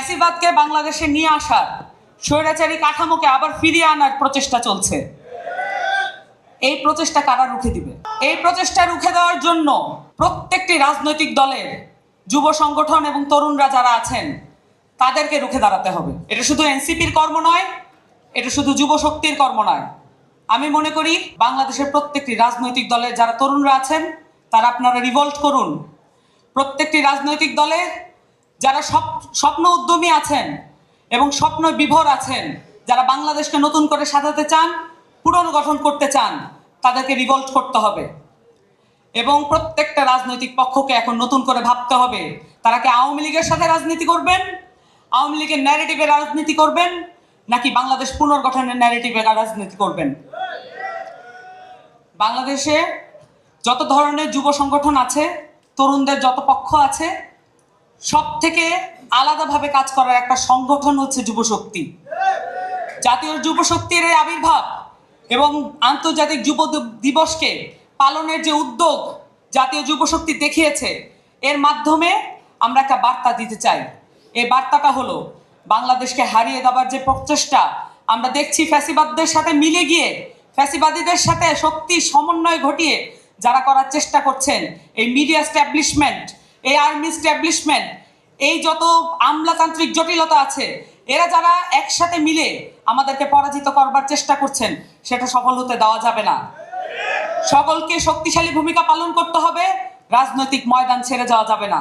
ফ্যাসিবাদকে বাংলাদেশে নিয়ে আসার, স্বৈরাচারী কাঠামোকে আবার ফিরিয়ে আনার প্রচেষ্টা চলছে। এই প্রচেষ্টা কারা রুখে দিবে? এই প্রচেষ্টা রুখে দেওয়ার জন্য প্রত্যেকটি রাজনৈতিক দলের যুব সংগঠন এবং তরুণরা যারা আছেন তাদেরকে রুখে দাঁড়াতে হবে। এটা শুধু এনসিপির কর্ম নয়, এটা শুধু যুব শক্তির কর্ম নয়। আমি মনে করি বাংলাদেশের প্রত্যেকটি রাজনৈতিক দলের যারা তরুণরা আছেন তারা আপনারা রিভল্ট করুন। প্রত্যেকটি রাজনৈতিক দলে যারা স্বপ্ন উদ্যমী আছেন এবং স্বপ্ন বিভোর আছেন, যারা বাংলাদেশকে নতুন করে সাজাতে চান, পুনর্গঠন করতে চান, তাদেরকে রিভল্ট করতে হবে। এবং প্রত্যেকটা রাজনৈতিক পক্ষকে এখন নতুন করে ভাবতে হবে তারা কি আওয়ামী লীগের সাথে রাজনীতি করবেন, আওয়ামী লীগের ন্যারেটিভে রাজনীতি করবেন, নাকি বাংলাদেশ পুনর্গঠনের ন্যারেটিভে রাজনীতি করবেন। বাংলাদেশে যত ধরনের যুব সংগঠন আছে, তরুণদের যত পক্ষ আছে, সব থেকে আলাদাভাবে কাজ করার একটা সংগঠন হচ্ছে যুবশক্তি। জাতীয় যুবশক্তির এই আবির্ভাব এবং আন্তর্জাতিক যুব দিবসকে পালনের যে উদ্যোগ জাতীয় যুবশক্তি দেখিয়েছে, এর মাধ্যমে আমরা একটা বার্তা দিতে চাই। এই বার্তাটা হলো বাংলাদেশকে হারিয়ে দেওয়ার যে প্রচেষ্টা আমরা দেখছি, ফ্যাসিবাদদের সাথে মিলে গিয়ে, ফ্যাসিবাদীদের সাথে শক্তি সমন্বয় ঘটিয়ে যারা করার চেষ্টা করছেন, এই মিডিয়া স্ট্যাবলিশমেন্ট, এই আর্মি স্ট্যাবলিশমেন্ট, এই যত আমলাতান্ত্রিক জটিলতা আছে, এরা যারা একসাথে মিলে আমাদেরকে পরাজিত করবার চেষ্টা করছেন, সেটা সফল হতে দেওয়া যাবে না। সকলকে শক্তিশালী ভূমিকা পালন করতে হবে, রাজনৈতিক ময়দান ছেড়ে যাওয়া যাবে না।